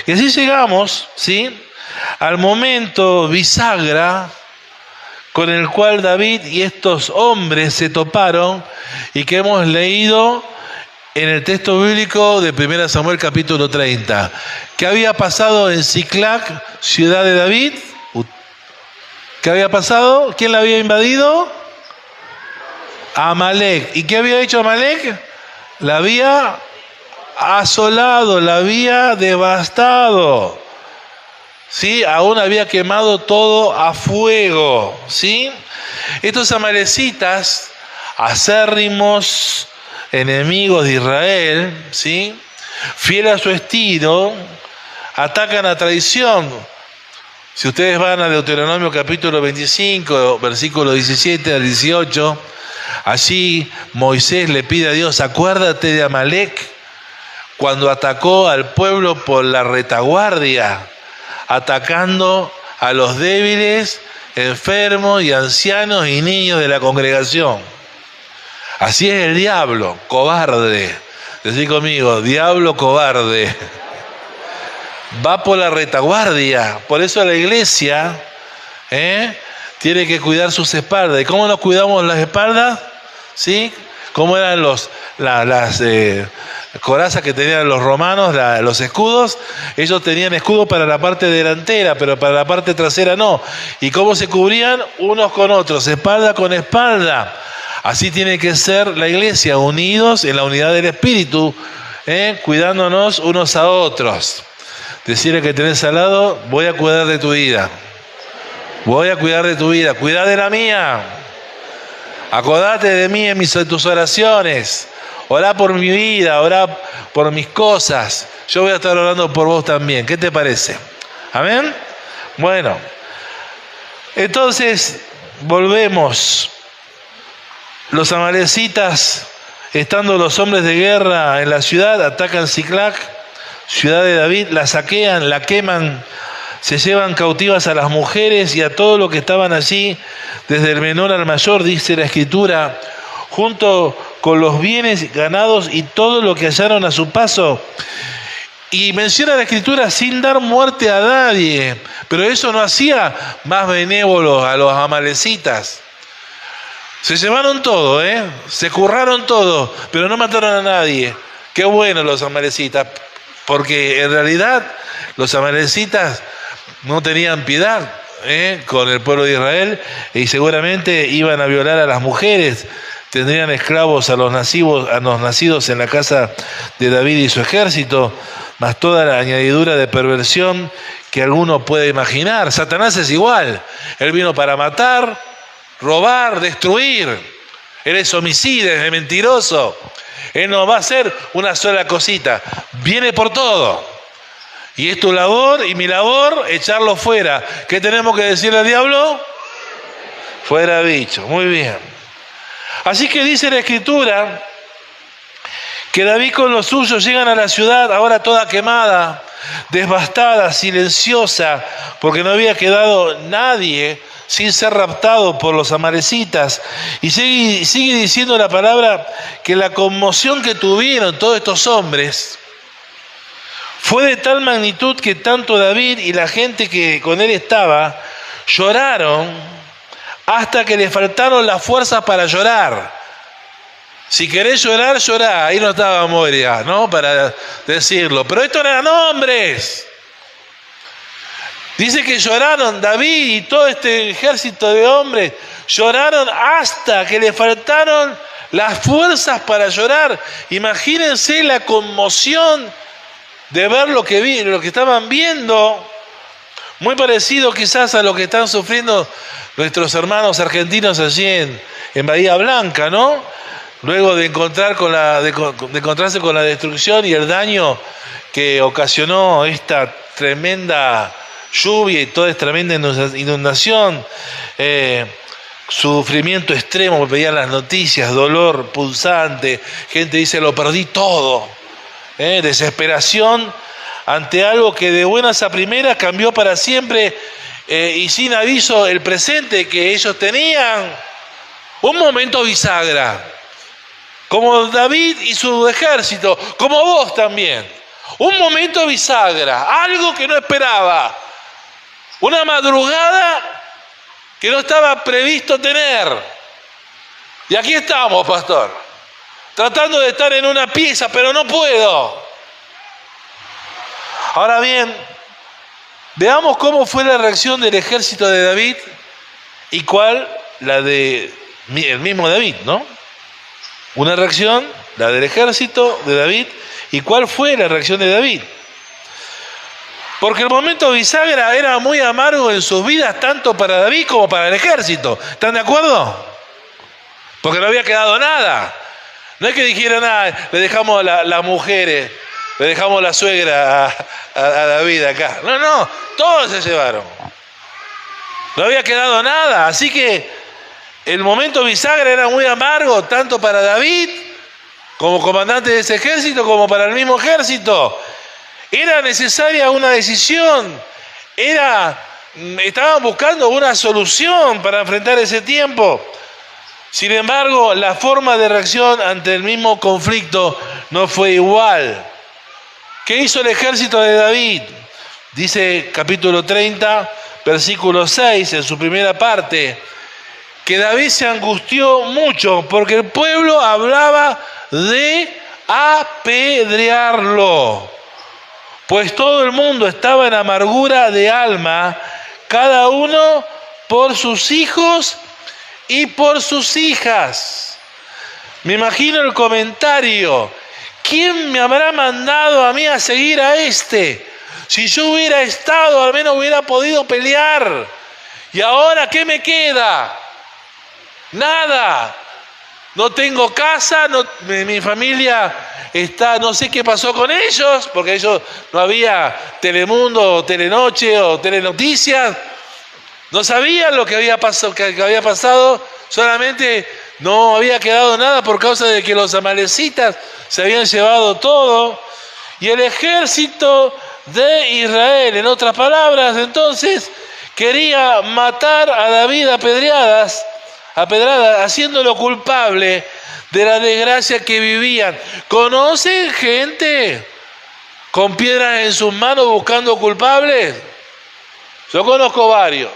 Y así llegamos, ¿sí?, al momento bisagra con el cual David y estos hombres se toparon y que hemos leído en el texto bíblico de 1 Samuel capítulo 30. ¿Qué había pasado en Siclac, ciudad de David? ¿Qué había pasado? ¿Quién la había invadido? Amalek. ¿Y qué había hecho Amalek? La había asolado, la había devastado. ¿Sí? Aún había quemado todo a fuego. ¿Sí? Estos amalecitas, acérrimos enemigos de Israel, ¿sí?, fiel a su estilo, atacan a traición. Si ustedes van a Deuteronomio capítulo 25, versículo 17 al 18, allí Moisés le pide a Dios: acuérdate de Amalek cuando atacó al pueblo por la retaguardia, atacando a los débiles, enfermos y ancianos y niños de la congregación. Así es el diablo, cobarde. Decí conmigo, diablo cobarde. Va por la retaguardia. Por eso la iglesia tiene que cuidar sus espaldas. ¿Y cómo nos cuidamos las espaldas? ¿Sí? ¿Cómo eran las corazas que tenían los romanos, los escudos? Ellos tenían escudo para la parte delantera, pero para la parte trasera no. ¿Y cómo se cubrían? Unos con otros, espalda con espalda. Así tiene que ser la iglesia, unidos en la unidad del Espíritu, cuidándonos unos a otros. Decirle que tenés al lado: voy a cuidar de tu vida. Voy a cuidar de tu vida. Cuidá de la mía. Acordate de mí en tus oraciones. Orá por mi vida, orá por mis cosas. Yo voy a estar orando por vos también. ¿Qué te parece? ¿Amén? Bueno, entonces volvemos. Los amalecitas, estando los hombres de guerra en la ciudad, atacan Siclac, ciudad de David, la saquean, la queman, se llevan cautivas a las mujeres y a todo lo que estaban allí, desde el menor al mayor, dice la Escritura, junto con los bienes ganados y todo lo que hallaron a su paso. Y menciona la Escritura sin dar muerte a nadie, pero eso no hacía más benévolos a los amalecitas. Se llevaron todo, se curraron todo, pero no mataron a nadie. Qué bueno los amalecitas, porque en realidad los amalecitas no tenían piedad con el pueblo de Israel y seguramente iban a violar a las mujeres, tendrían esclavos a los nacidos en la casa de David y su ejército, más toda la añadidura de perversión que alguno puede imaginar. Satanás es igual, él vino para matar, robar, destruir. Él es homicida, es mentiroso. Él no va a hacer una sola cosita, viene por todo. Y es tu labor y mi labor echarlo fuera. ¿Qué tenemos que decirle al diablo? Fuera bicho, muy bien. Así que dice la Escritura que David con los suyos llegan a la ciudad ahora toda quemada, devastada, silenciosa, porque no había quedado nadie sin ser raptado por los amalecitas. Y sigue diciendo la palabra que la conmoción que tuvieron todos estos hombres fue de tal magnitud que tanto David y la gente que con él estaba lloraron hasta que le faltaron las fuerzas para llorar. Si querés llorar, llorá. Ahí no estaba Moria, ¿no?, para decirlo. Pero estos eran hombres. Dice que lloraron David y todo este ejército de hombres, lloraron hasta que le faltaron las fuerzas para llorar. Imagínense la conmoción de ver lo que estaban viendo, muy parecido quizás a lo que están sufriendo nuestros hermanos argentinos allí en Bahía Blanca, ¿no? Luego de encontrarse con la destrucción y el daño que ocasionó esta tremenda lluvia y toda esta tremenda inundación, sufrimiento extremo, veían las noticias, dolor pulsante, gente dice: lo perdí todo, desesperación ante algo que de buenas a primeras cambió para siempre, y sin aviso el presente que ellos tenían. Un momento bisagra, como David y su ejército, como vos también. Un momento bisagra, algo que no esperaba. Una madrugada que no estaba previsto tener. Y aquí estamos, pastor, tratando de estar en una pieza, pero no puedo. Ahora bien, veamos cómo fue la reacción del ejército de David y cuál la de el mismo David, ¿no? Una reacción, la del ejército de David, y cuál fue la reacción de David. Porque el momento bisagra era muy amargo en sus vidas, tanto para David como para el ejército. ¿Están de acuerdo? Porque no había quedado nada. No es que dijeran, le dejamos las mujeres, le dejamos la suegra a David acá. No, todos se llevaron. No había quedado nada. Así que el momento bisagra era muy amargo, tanto para David, como comandante de ese ejército, como para el mismo ejército. Era necesaria una decisión. Estaban buscando una solución para enfrentar ese tiempo. Sin embargo, la forma de reacción ante el mismo conflicto no fue igual. ¿Qué hizo el ejército de David? Dice capítulo 30, versículo 6, en su primera parte, que David se angustió mucho porque el pueblo hablaba de apedrearlo, pues todo el mundo estaba en amargura de alma, cada uno por sus hijos y por sus hijas. Me imagino el comentario: ¿quién me habrá mandado a mí a seguir a este? Si yo hubiera estado, al menos hubiera podido pelear. ¿Y ahora qué me queda? Nada. No tengo casa, mi familia está, no sé qué pasó con ellos, porque ellos no había Telemundo, o Telenoche o Telenoticias. No sabían lo que había pasado, solamente no había quedado nada por causa de que los amalecitas se habían llevado todo. Y el ejército de Israel, en otras palabras, entonces, quería matar a David a pedradas, haciéndolo culpable de la desgracia que vivían. ¿Conocen gente con piedras en sus manos buscando culpables? Yo conozco varios.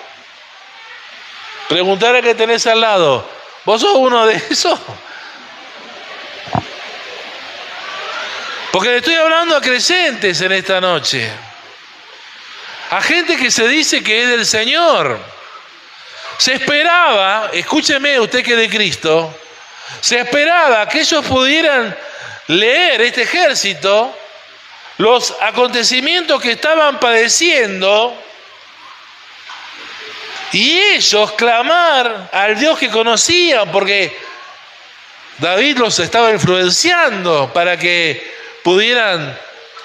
Preguntar a que tenés al lado, ¿vos sos uno de esos? Porque le estoy hablando a creyentes en esta noche. A gente que se dice que es del Señor. Se esperaba, escúcheme usted que es de Cristo, se esperaba que ellos pudieran leer este ejército, los acontecimientos que estaban padeciendo, y ellos clamar al Dios que conocían, porque David los estaba influenciando para que pudieran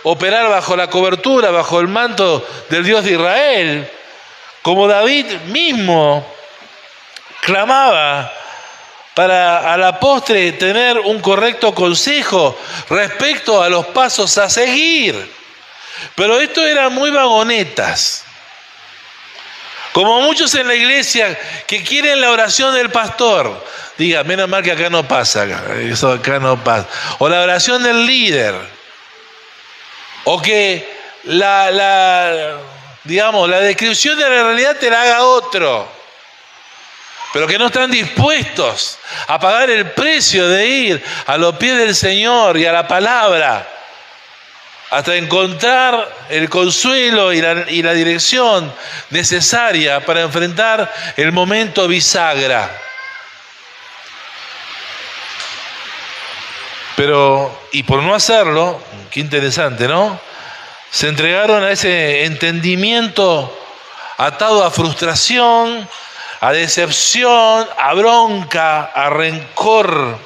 operar bajo la cobertura, bajo el manto del Dios de Israel, como David mismo clamaba para a la postre tener un correcto consejo respecto a los pasos a seguir. Pero esto eran muy vagonetas. Como muchos en la iglesia que quieren la oración del pastor. Diga, menos mal que acá no pasa, eso acá no pasa. O la oración del líder. O que la descripción de la realidad te la haga otro. Pero que no están dispuestos a pagar el precio de ir a los pies del Señor y a la palabra, hasta encontrar el consuelo y la dirección necesaria para enfrentar el momento bisagra. Pero, y por no hacerlo, qué interesante, ¿no? Se entregaron a ese entendimiento atado a frustración, a decepción, a bronca, a rencor.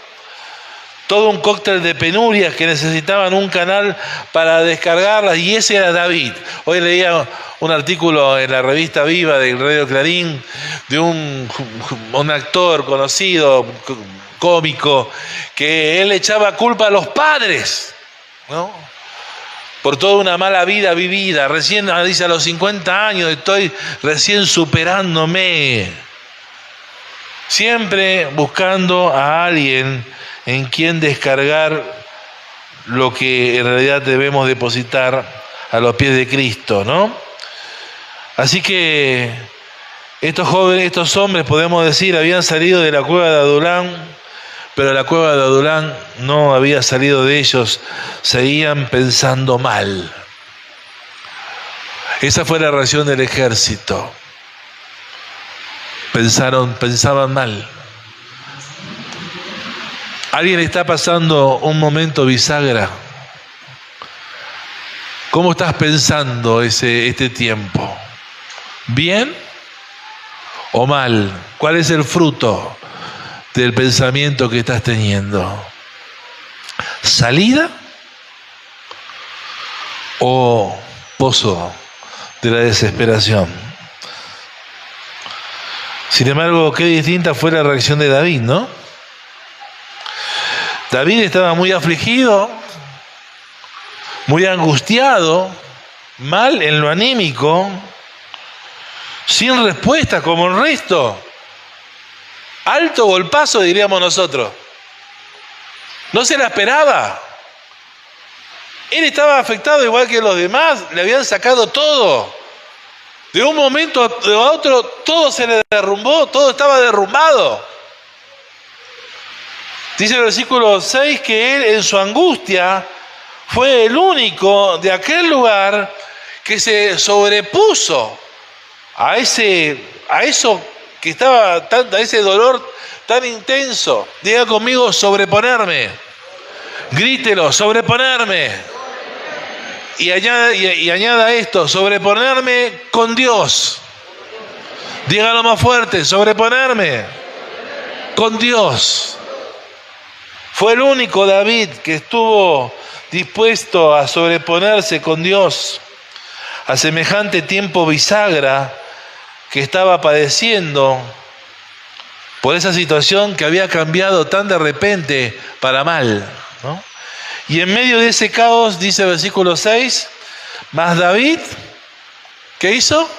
Todo un cóctel de penurias que necesitaban un canal para descargarlas, y ese era David. Hoy leía un artículo en la revista Viva del Radio Clarín de un actor conocido, cómico, que él echaba culpa a los padres, ¿no? Por toda una mala vida vivida. Recién, dice, a los 50 años estoy recién superándome. Siempre buscando a alguien en quien descargar lo que en realidad debemos depositar a los pies de Cristo, ¿no? Así que estos jóvenes, estos hombres, podemos decir, habían salido de la cueva de Adulán, pero la cueva de Adulán no había salido de ellos, seguían pensando mal. Esa fue la reacción del ejército. Pensaban mal. ¿Alguien está pasando un momento bisagra? ¿Cómo estás pensando este tiempo? ¿Bien o mal? ¿Cuál es el fruto del pensamiento que estás teniendo? ¿Salida o pozo de la desesperación? Sin embargo, qué distinta fue la reacción de David, ¿no? David estaba muy afligido, muy angustiado, mal en lo anímico, sin respuesta como el resto. Alto golpazo, diríamos nosotros. No se la esperaba. Él estaba afectado igual que los demás, le habían sacado todo. De un momento a otro todo se le derrumbó, todo estaba derrumbado. Dice el versículo 6 que él en su angustia fue el único de aquel lugar que se sobrepuso a eso que estaba a ese dolor tan intenso. Diga conmigo, sobreponerme. Grítelo, sobreponerme. Y añada esto, sobreponerme con Dios. Dígalo más fuerte, sobreponerme con Dios. Fue el único David que estuvo dispuesto a sobreponerse con Dios a semejante tiempo bisagra que estaba padeciendo por esa situación que había cambiado tan de repente para mal, ¿no? Y en medio de ese caos, dice el versículo 6, más David, ¿qué hizo?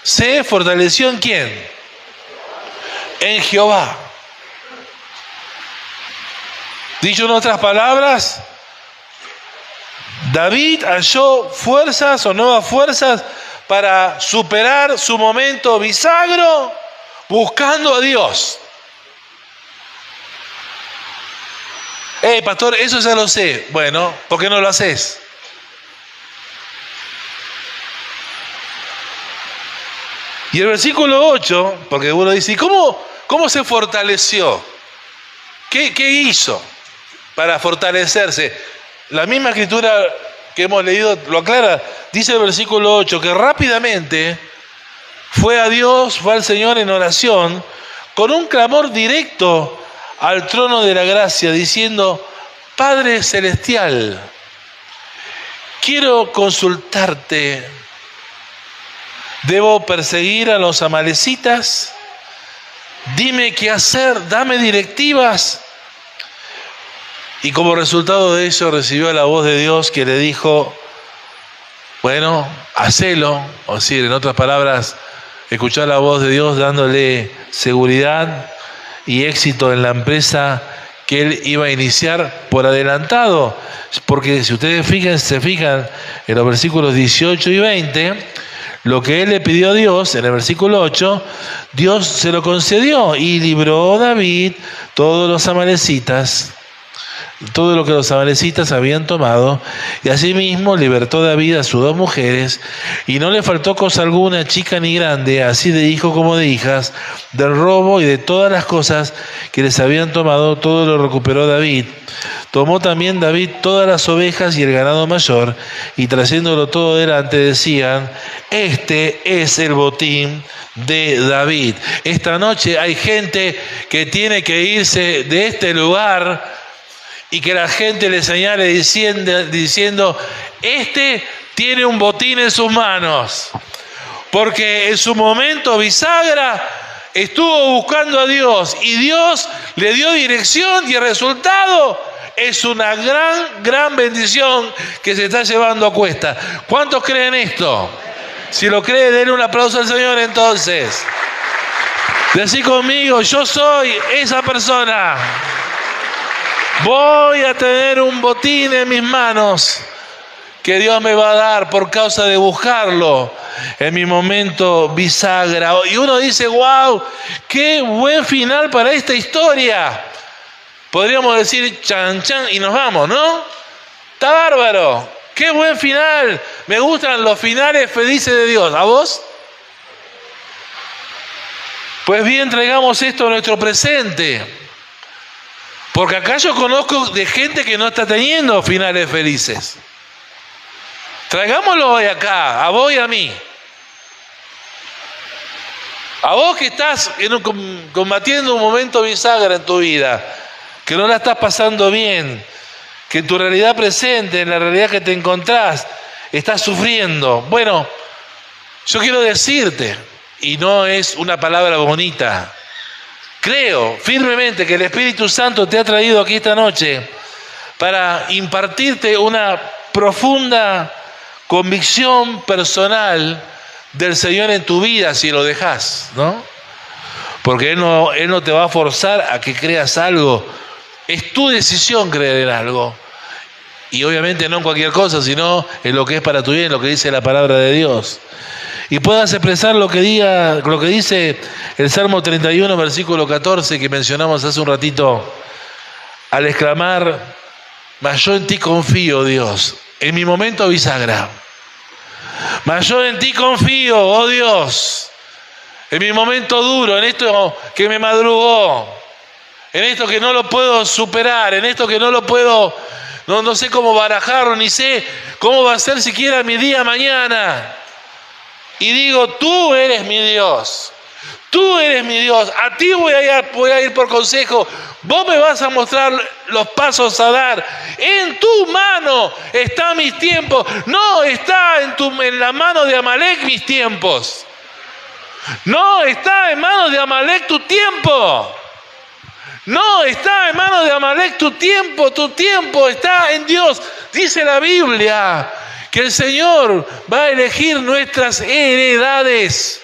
Se fortaleció ¿en quién? En Jehová. Dicho en otras palabras, David halló fuerzas o nuevas fuerzas para superar su momento bisagro buscando a Dios. Pastor, eso ya lo sé. Bueno, ¿por qué no lo haces? Y el versículo 8, porque uno dice, ¿y cómo se fortaleció? ¿Qué hizo para fortalecerse? La misma escritura que hemos leído lo aclara. Dice el versículo 8 que rápidamente fue a Dios, fue al Señor en oración, con un clamor directo al trono de la gracia, diciendo, Padre Celestial, quiero consultarte, ¿debo perseguir a los amalecitas? Dime qué hacer, dame directivas. Y como resultado de eso recibió la voz de Dios que le dijo, bueno, hacelo, o decir, en otras palabras, escuchar la voz de Dios dándole seguridad y éxito en la empresa que él iba a iniciar por adelantado, porque si ustedes se fijan en los versículos 18 y 20, lo que él le pidió a Dios, en el versículo 8, Dios se lo concedió y libró David todos los amalecitas, todo lo que los amalecitas habían tomado, y asimismo libertó David a sus dos mujeres, y no le faltó cosa alguna, chica ni grande, así de hijo como de hijas, del robo y de todas las cosas que les habían tomado, todo lo recuperó David. Tomó también David todas las ovejas y el ganado mayor, y trayéndolo todo delante decían, este es el botín de David. Esta noche hay gente que tiene que irse de este lugar y que la gente le señale diciendo, este tiene un botín en sus manos, porque en su momento bisagra estuvo buscando a Dios y Dios le dio dirección, y el resultado es una gran bendición que se está llevando a cuesta. ¿Cuántos creen esto? Si lo cree, denle un aplauso al Señor entonces. Decí conmigo, yo soy esa persona. Voy a tener un botín en mis manos que Dios me va a dar por causa de buscarlo en mi momento bisagra. Y uno dice, wow, qué buen final para esta historia. Podríamos decir chan chan y nos vamos, ¿no? Está bárbaro. Qué buen final. Me gustan los finales felices de Dios. ¿A vos? Pues bien, traigamos esto a nuestro presente. Porque acá yo conozco de gente que no está teniendo finales felices. Traigámoslo hoy acá, a vos y a mí. A vos que estás combatiendo un momento bisagra en tu vida, que no la estás pasando bien, que en tu realidad presente, en la realidad que te encontrás, estás sufriendo. Bueno, yo quiero decirte, y no es una palabra bonita, creo firmemente que el Espíritu Santo te ha traído aquí esta noche para impartirte una profunda convicción personal del Señor en tu vida si lo dejas, ¿no? Porque Él no te va a forzar a que creas algo. Es tu decisión creer en algo. Y obviamente no en cualquier cosa, sino en lo que es para tu bien, lo que dice la palabra de Dios. Y puedas expresar lo que dice el Salmo 31, versículo 14, que mencionamos hace un ratito, al exclamar, mas yo en ti confío, Dios, en mi momento bisagra. Mas yo en ti confío, oh Dios, en mi momento duro, en esto que me madrugó, en esto que no lo puedo superar, en esto que no lo puedo, no sé cómo barajarlo, ni sé cómo va a ser siquiera mi día mañana. Y digo, tú eres mi Dios, tú eres mi Dios, a ti voy a ir por consejo, vos me vas a mostrar los pasos a dar, en tu mano están mis tiempos, no está en la mano de Amalek mis tiempos, no está en manos de Amalek tu tiempo, no está en manos de Amalek tu tiempo está en Dios. Dice la Biblia que el Señor va a elegir nuestras heredades.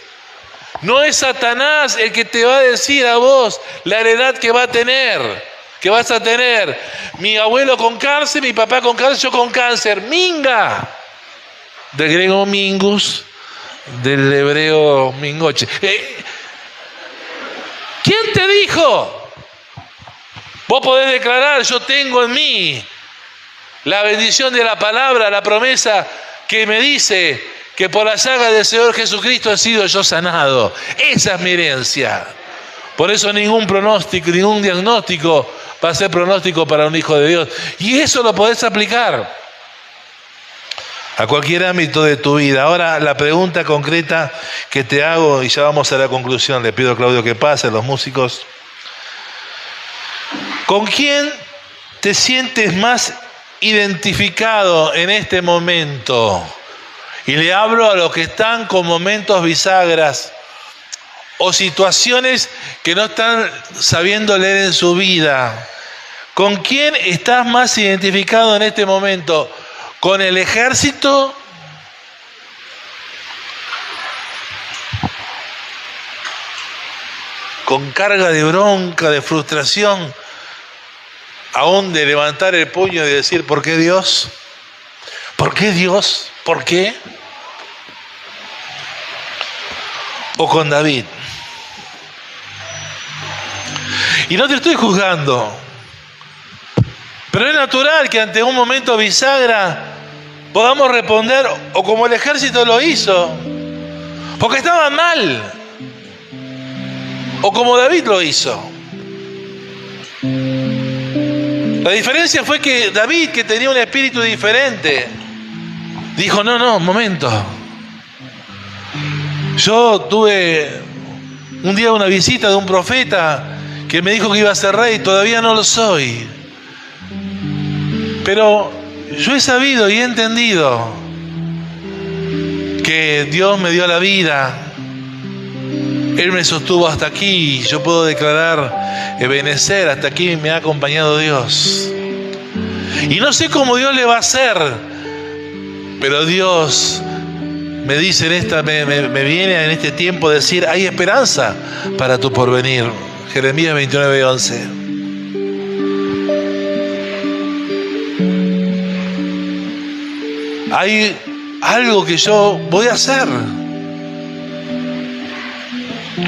No es Satanás el que te va a decir a vos la heredad que vas a tener. Mi abuelo con cáncer, mi papá con cáncer, yo con cáncer. Minga. Del griego mingus, del hebreo mingoche. ¿Quién te dijo? Vos podés declarar, yo tengo en mí la bendición de la palabra, la promesa que me dice que por la llaga del Señor Jesucristo he sido yo sanado. Esa es mi herencia. Por eso ningún pronóstico, ningún diagnóstico va a ser pronóstico para un hijo de Dios. Y eso lo podés aplicar a cualquier ámbito de tu vida. Ahora la pregunta concreta que te hago, y ya vamos a la conclusión, le pido a Claudio que pase, los músicos. ¿Con quién te sientes más identificado en este momento? Y le hablo a los que están con momentos bisagras o situaciones que no están sabiendo leer en su vida. ¿Con quién estás más identificado en este momento? ¿Con el ejército? ¿Con carga de bronca, de frustración? Aún de levantar el puño y decir, ¿por qué Dios? ¿Por qué Dios? ¿Por qué? O con David. Y no te estoy juzgando, pero es natural que ante un momento bisagra podamos responder o como el ejército lo hizo, porque estaban mal, o como David lo hizo. La diferencia fue que David, que tenía un espíritu diferente, dijo, no, un momento. Yo tuve un día una visita de un profeta que me dijo que iba a ser rey, todavía no lo soy. Pero yo he sabido y he entendido que Dios me dio la vida. Él me sostuvo hasta aquí. Yo puedo declarar, Ebenezer, hasta aquí me ha acompañado Dios. Y no sé cómo Dios le va a hacer, pero Dios me dice me viene en este tiempo a decir, hay esperanza para tu porvenir. Jeremías 29:11. hay algo que yo voy a hacer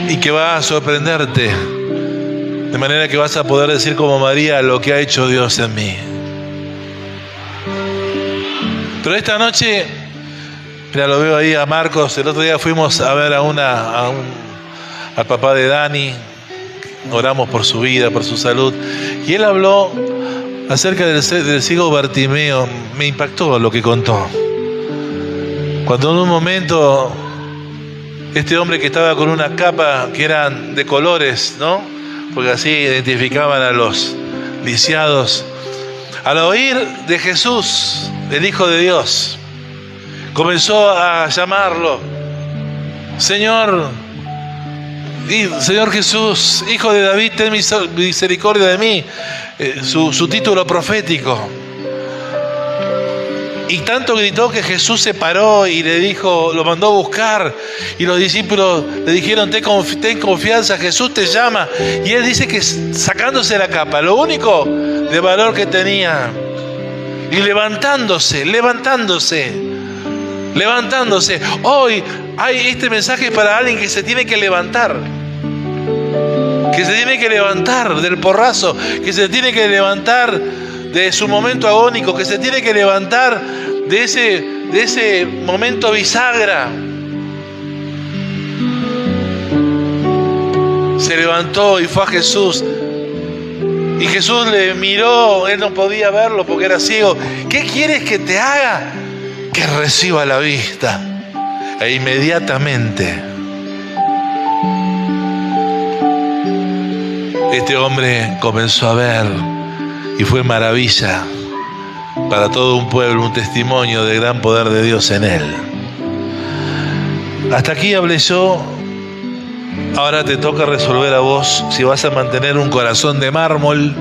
y que va a sorprenderte, de manera que vas a poder decir como María lo que ha hecho Dios en mí. Pero esta noche, mira, lo veo ahí a Marcos. El otro día fuimos a ver al papá de Dani, oramos por su vida, por su salud, y él habló acerca del ciego Bartimeo. Me impactó lo que contó. Cuando en un momento este hombre que estaba con una capa que eran de colores, ¿no? Porque así identificaban a los lisiados, al oír de Jesús, el Hijo de Dios, comenzó a llamarlo: Señor Jesús, Hijo de David, ten misericordia de mí. Su título profético. Y tanto gritó que Jesús se paró y le dijo, lo mandó a buscar, y los discípulos le dijeron: ten confianza, Jesús te llama. Y él dice que sacándose la capa, lo único de valor que tenía, y levantándose. Hoy hay este mensaje para alguien que se tiene que levantar, del porrazo, que se tiene que levantar de su momento agónico, que se tiene que levantar de ese momento bisagra. Se levantó y fue a Jesús. Y Jesús le miró, él no podía verlo porque era ciego. ¿Qué quieres que te haga? Que reciba la vista. E inmediatamente este hombre comenzó a ver, y fue maravilla para todo un pueblo, un testimonio del gran poder de Dios en él. Hasta aquí hablé yo. Ahora te toca resolver a vos si vas a mantener un corazón de mármol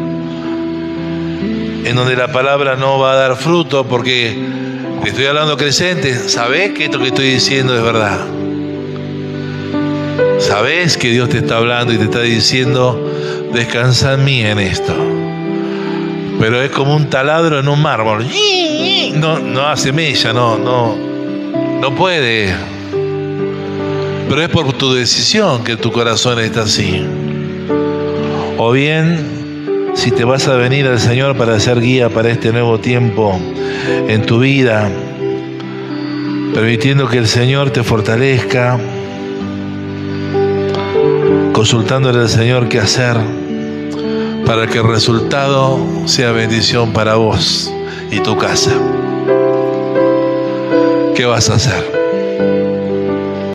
en donde la palabra no va a dar fruto, porque te estoy hablando creyente. ¿Sabés que esto que estoy diciendo es verdad? ¿Sabés que Dios te está hablando y te está diciendo: descansa en mí en esto? Pero es como un taladro en un mármol. No hace mella, no puede. Pero es por tu decisión que tu corazón está así. O bien, si te vas a venir al Señor para ser guía para este nuevo tiempo en tu vida, permitiendo que el Señor te fortalezca, consultándole al Señor qué hacer para que el resultado sea bendición para vos y tu casa. ¿Qué vas a hacer?